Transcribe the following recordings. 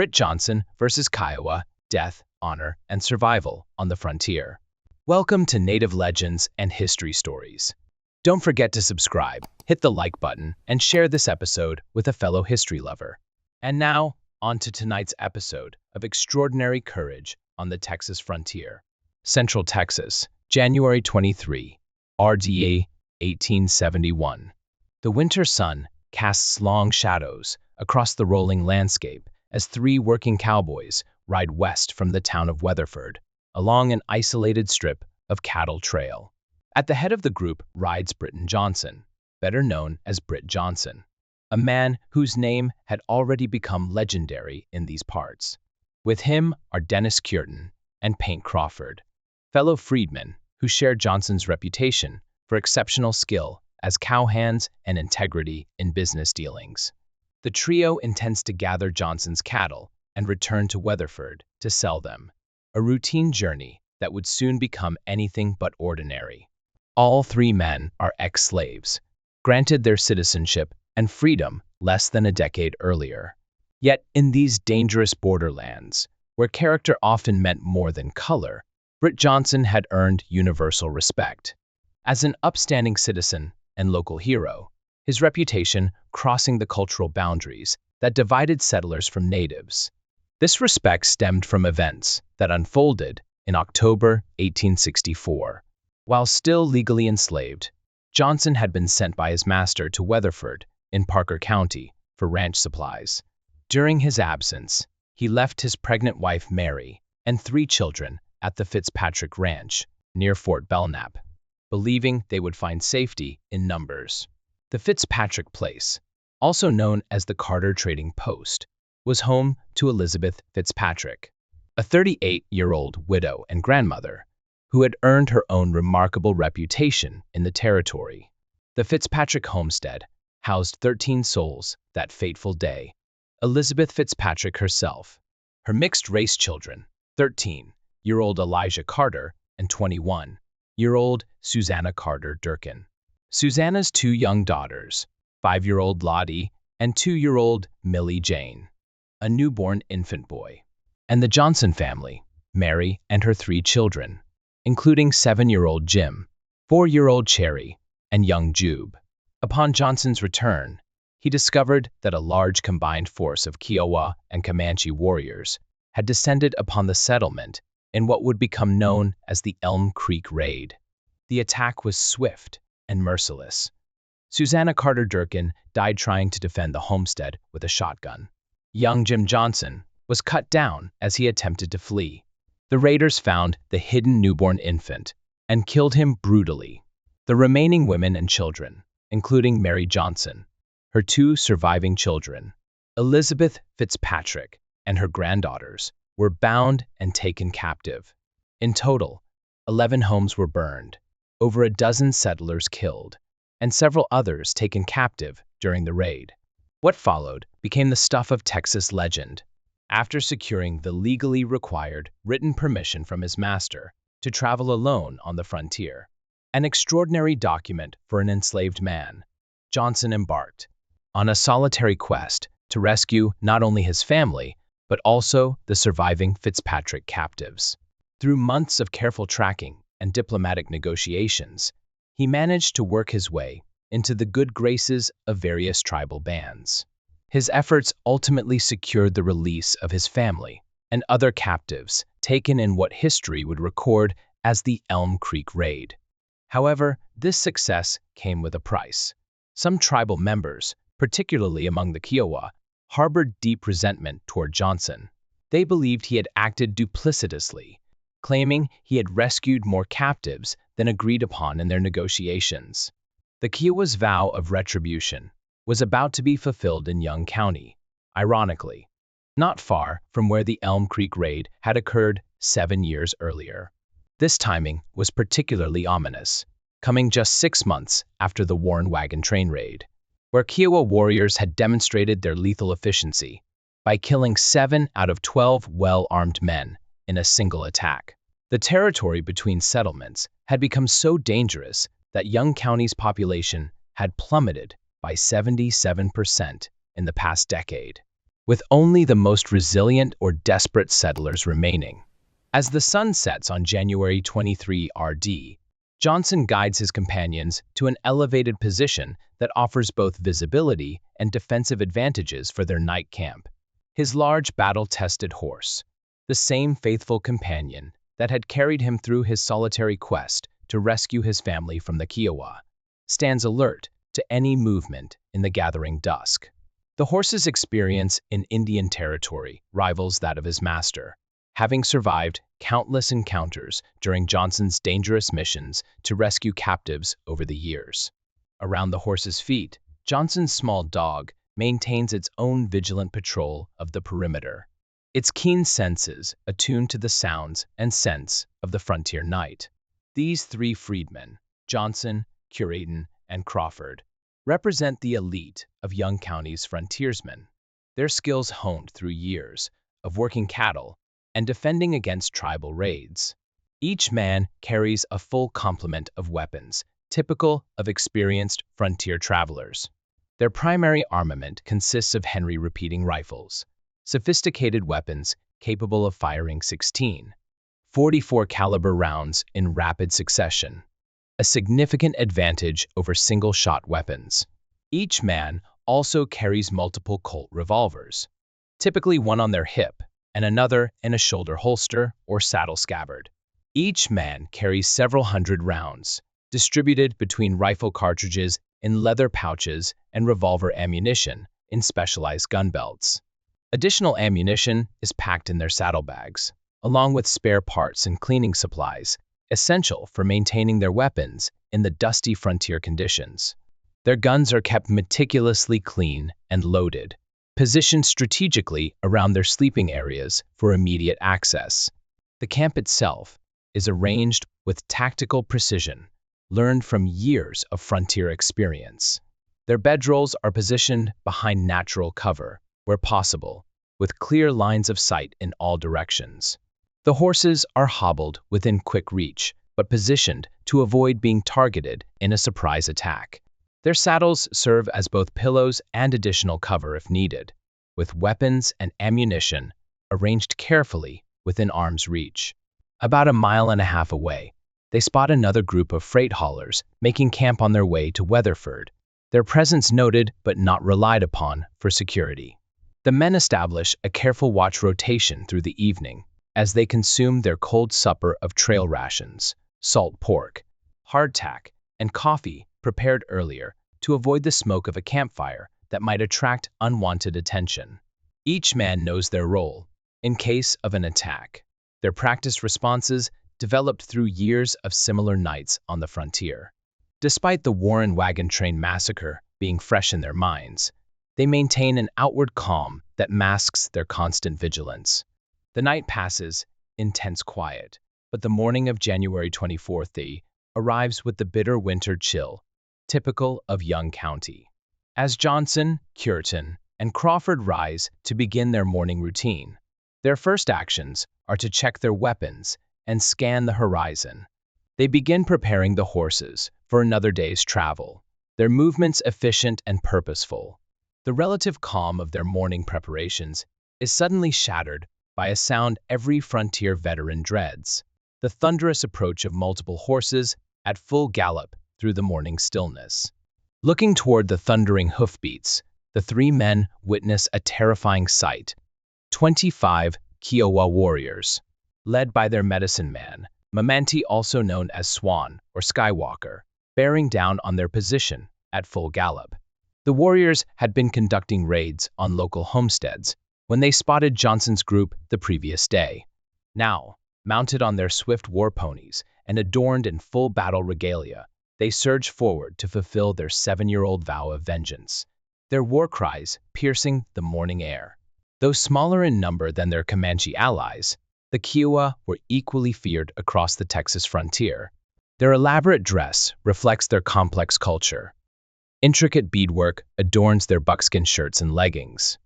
Britt Johnson versus Kiowa, Death, Honor, and Survival on the Frontier. Welcome to Native Legends and History Stories. Don't forget to subscribe, hit the like button, and share this episode with a fellow history lover. And now, on to tonight's episode of Extraordinary Courage on the Texas Frontier. Central Texas, January 23, RDA 1871. The winter sun casts long shadows across the rolling landscape as three working cowboys ride west from the town of Weatherford along an isolated strip of cattle trail. At the head of the group rides Britt Johnson, better known as Britt Johnson, a man whose name had already become legendary in these parts. With him are Dennis Curtin and Paint Crawford, fellow freedmen who shared Johnson's reputation for exceptional skill as cowhands and integrity in business dealings. The trio intends to gather Johnson's cattle and return to Weatherford to sell them, a routine journey that would soon become anything but ordinary. All three men are ex-slaves, granted their citizenship and freedom less than a decade earlier. Yet in these dangerous borderlands, where character often meant more than color, Britt Johnson had earned universal respect. As an upstanding citizen and local hero, his reputation crossing the cultural boundaries that divided settlers from natives. This respect stemmed from events that unfolded in October 1864. While still legally enslaved, Johnson had been sent by his master to Weatherford in Parker County for ranch supplies. During his absence, he left his pregnant wife Mary and three children at the Fitzpatrick Ranch near Fort Belknap, believing they would find safety in numbers. The Fitzpatrick Place, also known as the Carter Trading Post, was home to Elizabeth Fitzpatrick, a 38-year-old widow and grandmother who had earned her own remarkable reputation in the territory. The Fitzpatrick homestead housed 13 souls that fateful day. Elizabeth Fitzpatrick herself, her mixed-race children, 13-year-old Elijah Carter and 21-year-old Susanna Carter Durkin. Susanna's two young daughters, 5-year-old Lottie and 2-year-old Millie Jane, a newborn infant boy, and the Johnson family, Mary and her three children, including 7-year-old Jim, 4-year-old Cherry, and young Jube. Upon Johnson's return, he discovered that a large combined force of Kiowa and Comanche warriors had descended upon the settlement in what would become known as the Elm Creek Raid. The attack was swift and merciless. Susanna Carter Durkin died trying to defend the homestead with a shotgun. Young Jim Johnson was cut down as he attempted to flee. The raiders found the hidden newborn infant and killed him brutally. The remaining women and children, including Mary Johnson, her two surviving children, Elizabeth Fitzpatrick, and her granddaughters, were bound and taken captive. In total, 11 homes were burned, over a dozen settlers killed, and several others taken captive during the raid. What followed became the stuff of Texas legend. After securing the legally required written permission from his master to travel alone on the frontier, an extraordinary document for an enslaved man, Johnson embarked on a solitary quest to rescue not only his family, but also the surviving Fitzpatrick captives. Through months of careful tracking and diplomatic negotiations, he managed to work his way into the good graces of various tribal bands. His efforts ultimately secured the release of his family and other captives taken in what history would record as the Elm Creek Raid. However, this success came with a price. Some tribal members, particularly among the Kiowa, harbored deep resentment toward Johnson. They believed he had acted duplicitously, claiming he had rescued more captives than agreed upon in their negotiations. The Kiowa's vow of retribution was about to be fulfilled in Young County, ironically, not far from where the Elm Creek Raid had occurred 7 years earlier. This timing was particularly ominous, coming just 6 months after the Warren Wagon Train Raid, where Kiowa warriors had demonstrated their lethal efficiency by killing 7 out of 12 well-armed men in a single attack. The territory between settlements had become so dangerous that Young County's population had plummeted by 77% in the past decade. with only the most resilient or desperate settlers remaining. As the sun sets on January 23 RD, Johnson guides his companions to an elevated position that offers both visibility and defensive advantages for their night camp. His large battle-tested horse, the same faithful companion that had carried him through his solitary quest to rescue his family from the Kiowa, stands alert to any movement in the gathering dusk. The horse's experience in Indian territory rivals that of his master, having survived countless encounters during Johnson's dangerous missions to rescue captives over the years. Around the horse's feet, Johnson's small dog maintains its own vigilant patrol of the perimeter, its keen senses attuned to the sounds and scents of the frontier night. These three freedmen, Johnson, Curitin, and Crawford, represent the elite of Young County's frontiersmen, their skills honed through years of working cattle and defending against tribal raids. Each man carries a full complement of weapons, typical of experienced frontier travelers. Their primary armament consists of Henry repeating rifles, sophisticated weapons capable of firing 16, 44 caliber rounds in rapid succession, a significant advantage over single-shot weapons. Each man also carries multiple Colt revolvers, typically one on their hip and another in a shoulder holster or saddle scabbard. Each man carries several hundred rounds, distributed between rifle cartridges in leather pouches and revolver ammunition in specialized gun belts. Additional ammunition is packed in their saddlebags, along with spare parts and cleaning supplies, essential for maintaining their weapons in the dusty frontier conditions. Their guns are kept meticulously clean and loaded, positioned strategically around their sleeping areas for immediate access. The camp itself is arranged with tactical precision, learned from years of frontier experience. Their bedrolls are positioned behind natural cover, where possible, with clear lines of sight in all directions. The horses are hobbled within quick reach, but positioned to avoid being targeted in a surprise attack. Their saddles serve as both pillows and additional cover if needed, with weapons and ammunition arranged carefully within arm's reach. About a mile and a half away, they spot another group of freight haulers making camp on their way to Weatherford, their presence noted but not relied upon for security. The men establish a careful watch rotation through the evening as they consume their cold supper of trail rations, salt pork, hardtack, and coffee prepared earlier to avoid the smoke of a campfire that might attract unwanted attention. Each man knows their role in case of an attack. Their practiced responses developed through years of similar nights on the frontier. Despite the Warren wagon train massacre being fresh in their minds, they maintain an outward calm that masks their constant vigilance. The night passes in tense quiet, but the morning of January 24th arrives with the bitter winter chill, typical of Young County. As Johnson, Curitin, and Crawford rise to begin their morning routine, their first actions are to check their weapons and scan the horizon. They begin preparing the horses for another day's travel, their movements efficient and purposeful. The relative calm of their morning preparations is suddenly shattered by a sound every frontier veteran dreads: the thunderous approach of multiple horses at full gallop through the morning stillness. Looking toward the thundering hoofbeats, the three men witness a terrifying sight: 25 Kiowa warriors, led by their medicine man, Mamanti, also known as Swan or Skywalker, bearing down on their position at full gallop. The warriors had been conducting raids on local homesteads when they spotted Johnson's group the previous day. Now, mounted on their swift war ponies and adorned in full battle regalia, they surged forward to fulfill their 7-year-old vow of vengeance, their war cries piercing the morning air. Though smaller in number than their Comanche allies, the Kiowa were equally feared across the Texas frontier. Their elaborate dress reflects their complex culture. Intricate beadwork adorns their buckskin shirts and leggings.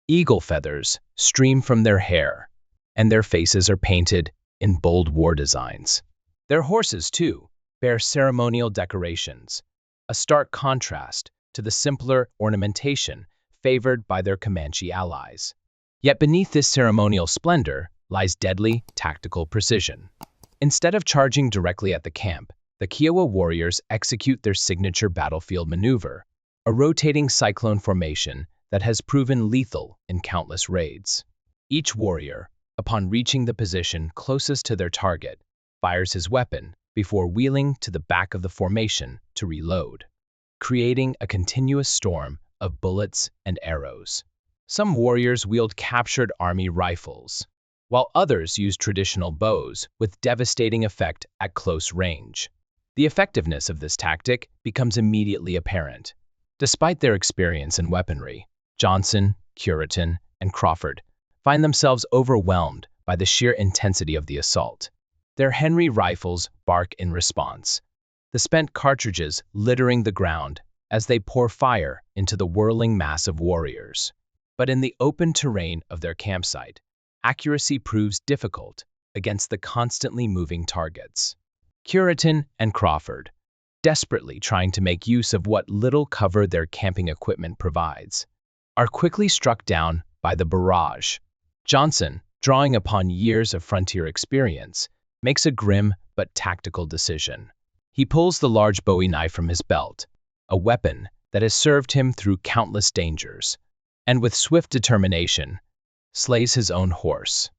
Eagle feathers stream from their hair, and their faces are painted in bold war designs. Their horses, too, bear ceremonial decorations, a stark contrast to the simpler ornamentation favored by their Comanche allies. Yet beneath this ceremonial splendor lies deadly, tactical precision. Instead of charging directly at the camp, the Kiowa warriors execute their signature battlefield maneuver, a rotating cyclone formation that has proven lethal in countless raids. Each warrior, upon reaching the position closest to their target, fires his weapon before wheeling to the back of the formation to reload, creating a continuous storm of bullets and arrows. Some warriors wield captured army rifles, while others use traditional bows with devastating effect at close range. The effectiveness of this tactic becomes immediately apparent. Despite their experience in weaponry, Johnson, Curitan, and Crawford find themselves overwhelmed by the sheer intensity of the assault. Their Henry rifles bark in response, the spent cartridges littering the ground as they pour fire into the whirling mass of warriors. But in the open terrain of their campsite, accuracy proves difficult against the constantly moving targets. Curitan and Crawford, desperately trying to make use of what little cover their camping equipment provides, are quickly struck down by the barrage. Johnson, drawing upon years of frontier experience, makes a grim but tactical decision. He pulls the large Bowie knife from his belt, a weapon that has served him through countless dangers, and with swift determination, slays his own horse.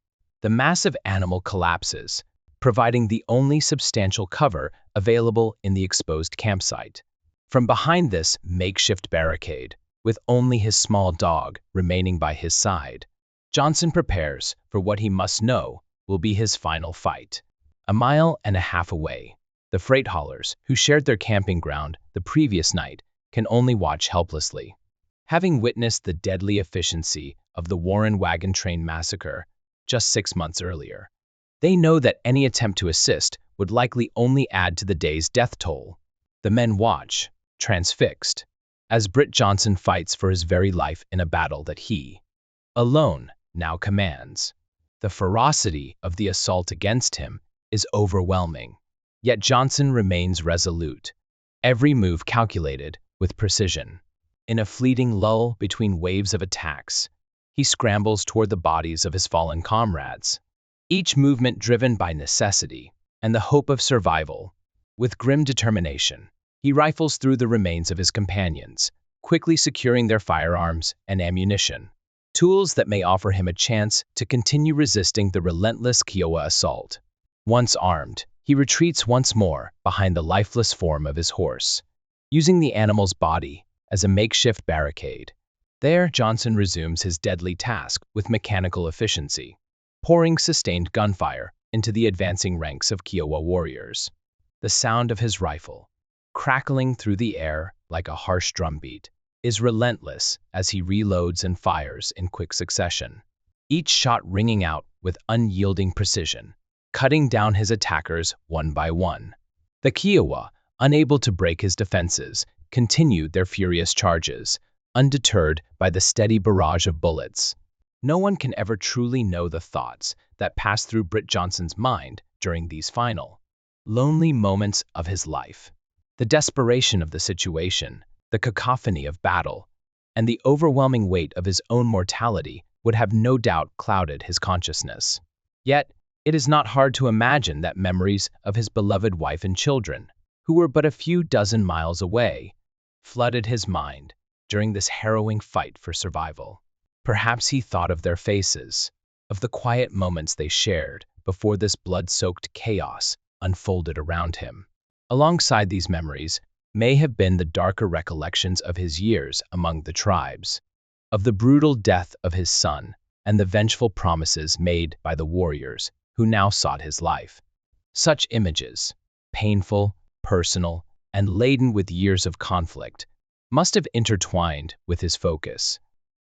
The massive animal collapses, providing the only substantial cover available in the exposed campsite. From behind this makeshift barricade, with only his small dog remaining by his side, Johnson prepares for what he must know will be his final fight. A mile and a half away, the freight haulers who shared their camping ground the previous night can only watch helplessly. Having witnessed the deadly efficiency of the Warren wagon train massacre just 6 months earlier, they know that any attempt to assist would likely only add to the day's death toll. The men watch, transfixed, as Britt Johnson fights for his very life in a battle that he, alone, now commands. The ferocity of the assault against him is overwhelming, yet Johnson remains resolute, every move calculated with precision. In a fleeting lull between waves of attacks, he scrambles toward the bodies of his fallen comrades, each movement driven by necessity and the hope of survival. With grim determination, he rifles through the remains of his companions, quickly securing their firearms and ammunition, tools that may offer him a chance to continue resisting the relentless Kiowa assault. Once armed, he retreats once more behind the lifeless form of his horse, using the animal's body as a makeshift barricade. There, Johnson resumes his deadly task with mechanical efficiency, pouring sustained gunfire into the advancing ranks of Kiowa warriors. The sound of his rifle, crackling through the air like a harsh drumbeat, is relentless as he reloads and fires in quick succession, each shot ringing out with unyielding precision, cutting down his attackers one by one. The Kiowa, unable to break his defenses, continued their furious charges, undeterred by the steady barrage of bullets. No one can ever truly know the thoughts that passed through Britt Johnson's mind during these final, lonely moments of his life. The desperation of the situation, the cacophony of battle, and the overwhelming weight of his own mortality would have no doubt clouded his consciousness. Yet, it is not hard to imagine that memories of his beloved wife and children, who were but a few dozen miles away, flooded his mind during this harrowing fight for survival. Perhaps he thought of their faces, of the quiet moments they shared before this blood-soaked chaos unfolded around him. Alongside these memories may have been the darker recollections of his years among the tribes, of the brutal death of his son and the vengeful promises made by the warriors who now sought his life. Such images, painful, personal, and laden with years of conflict, must have intertwined with his focus,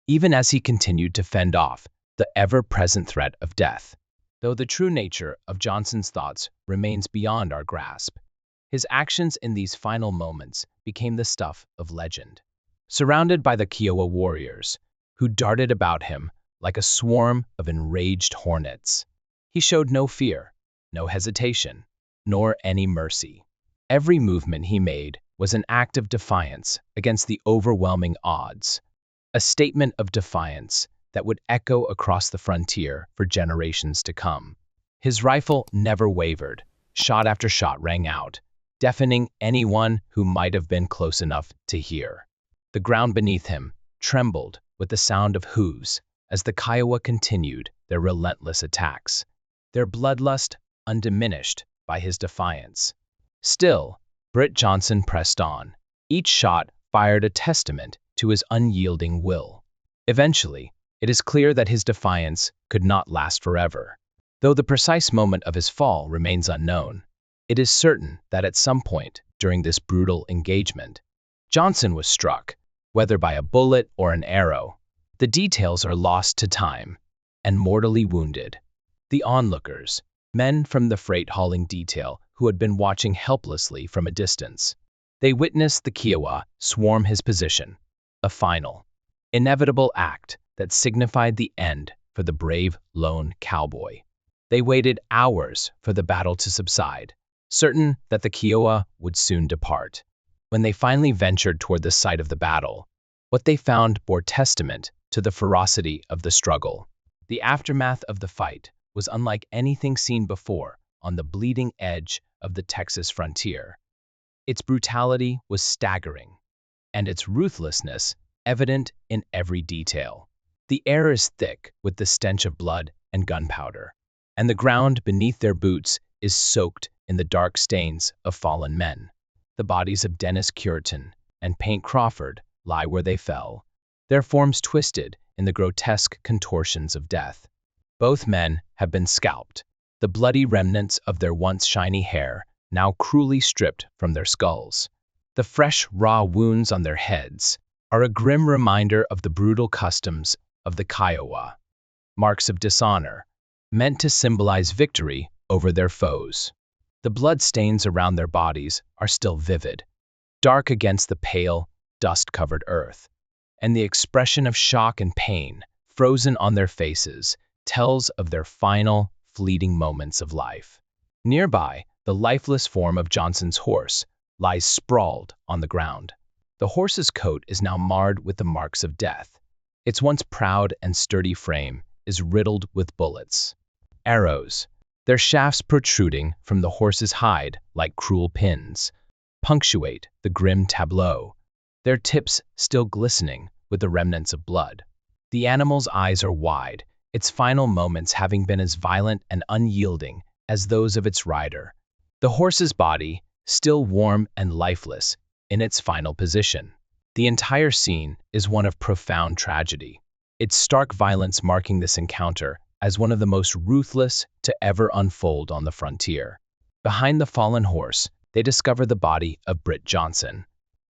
even as he continued to fend off the ever-present threat of death. Though the true nature of Johnson's thoughts remains beyond our grasp, his actions in these final moments became the stuff of legend. Surrounded by the Kiowa warriors, who darted about him like a swarm of enraged hornets, he showed no fear, no hesitation, nor any mercy. Every movement he made was an act of defiance against the overwhelming odds, a statement of defiance that would echo across the frontier for generations to come. His rifle never wavered. Shot after shot rang out, deafening anyone who might have been close enough to hear. The ground beneath him trembled with the sound of hooves as the Kiowa continued their relentless attacks, their bloodlust undiminished by his defiance. Still, Britt Johnson pressed on. Each shot fired a testament to his unyielding will. Eventually, it is clear that his defiance could not last forever. Though the precise moment of his fall remains unknown, it is certain that at some point during this brutal engagement, Johnson was struck, whether by a bullet or an arrow. The details are lost to time, and mortally wounded. The onlookers, men from the freight-hauling detail who had been watching helplessly from a distance, they witnessed the Kiowa swarm his position, a final, inevitable act that signified the end for the brave lone cowboy. They waited hours for the battle to subside, certain that the Kiowa would soon depart. When they finally ventured toward the site of the battle, what they found bore testament to the ferocity of the struggle. The aftermath of the fight was unlike anything seen before on the bleeding edge of the Texas frontier. Its brutality was staggering, and its ruthlessness evident in every detail. The air is thick with the stench of blood and gunpowder, and the ground beneath their boots is soaked in the dark stains of fallen men. The bodies of Dennis Cureton and Paint Crawford lie where they fell, their forms twisted in the grotesque contortions of death. Both men have been scalped, the bloody remnants of their once shiny hair now cruelly stripped from their skulls. The fresh, raw wounds on their heads are a grim reminder of the brutal customs of the Kiowa, marks of dishonor, meant to symbolize victory over their foes. The blood stains around their bodies are still vivid, dark against the pale, dust-covered earth, and the expression of shock and pain frozen on their faces tells of their final, fleeting moments of life. Nearby, the lifeless form of Johnson's horse lies sprawled on the ground. The horse's coat is now marred with the marks of death. Its once proud and sturdy frame is riddled with bullets. Arrows, their shafts protruding from the horse's hide like cruel pins, punctuate the grim tableau, their tips still glistening with the remnants of blood. The animal's eyes are wide, its final moments having been as violent and unyielding as those of its rider. The horse's body, still warm and lifeless, in its final position. The entire scene is one of profound tragedy, its stark violence marking this encounter as one of the most ruthless to ever unfold on the frontier. Behind the fallen horse, they discover the body of Britt Johnson.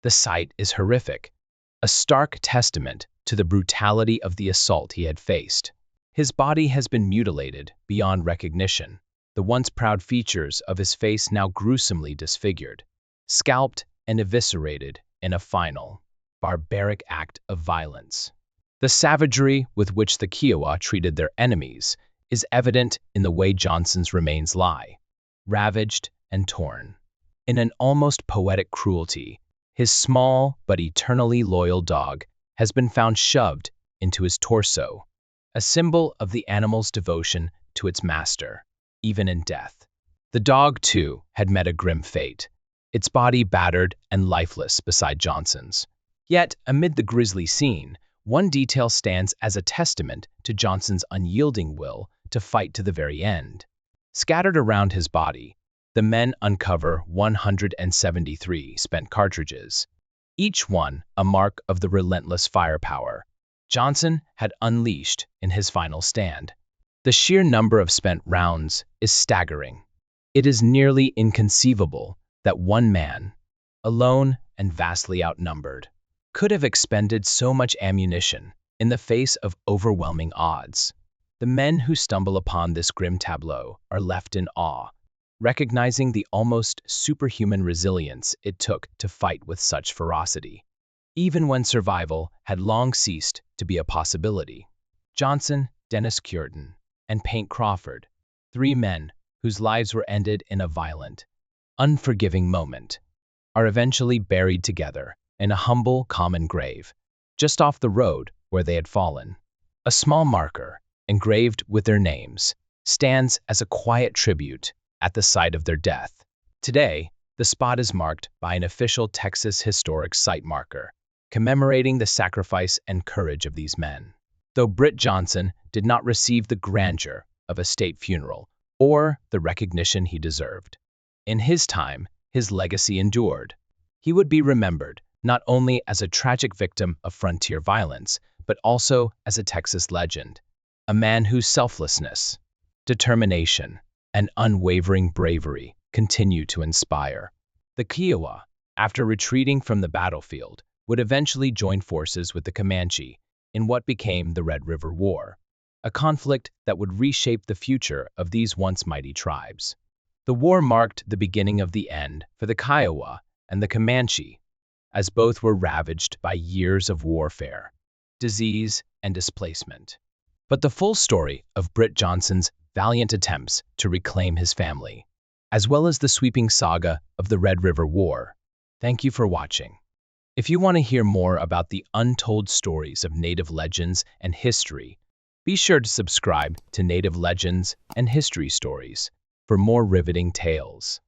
The sight is horrific, a stark testament to the brutality of the assault he had faced. His body has been mutilated beyond recognition, the once proud features of his face now gruesomely disfigured, scalped and eviscerated in a final, barbaric act of violence. The savagery with which the Kiowa treated their enemies is evident in the way Johnson's remains lie, ravaged and torn. In an almost poetic cruelty, his small but eternally loyal dog has been found shoved into his torso, a symbol of the animal's devotion to its master, even in death. The dog, too, had met a grim fate, its body battered and lifeless beside Johnson's. Yet, amid the grisly scene, one detail stands as a testament to Johnson's unyielding will to fight to the very end. Scattered around his body, the men uncover 173 spent cartridges, each one a mark of the relentless firepower Johnson had unleashed in his final stand. The sheer number of spent rounds is staggering. It is nearly inconceivable that one man, alone and vastly outnumbered, could have expended so much ammunition in the face of overwhelming odds. The men who stumble upon this grim tableau are left in awe, recognizing the almost superhuman resilience it took to fight with such ferocity, even when survival had long ceased to be a possibility. Johnson, Dennis Cureton, and Paint Crawford, three men whose lives were ended in a violent, unforgiving moment, are eventually buried together in a humble, common grave, just off the road where they had fallen. A small marker, engraved with their names, stands as a quiet tribute at the site of their death. Today, the spot is marked by an official Texas Historic Site marker, commemorating the sacrifice and courage of these men. Though Britt Johnson did not receive the grandeur of a state funeral or the recognition he deserved, in his time, his legacy endured. He would be remembered not only as a tragic victim of frontier violence, but also as a Texas legend, a man whose selflessness, determination, and unwavering bravery continue to inspire. The Kiowa, after retreating from the battlefield, would eventually join forces with the Comanche in what became the Red River War, a conflict that would reshape the future of these once mighty tribes. The war marked the beginning of the end for the Kiowa and the Comanche, as both were ravaged by years of warfare, disease, and displacement. But the full story of Britt Johnson's valiant attempts to reclaim his family, as well as the sweeping saga of the Red River War. Thank you for watching. If you want to hear more about the untold stories of Native legends and history, be sure to subscribe to Native Legends and History Stories for more riveting tales.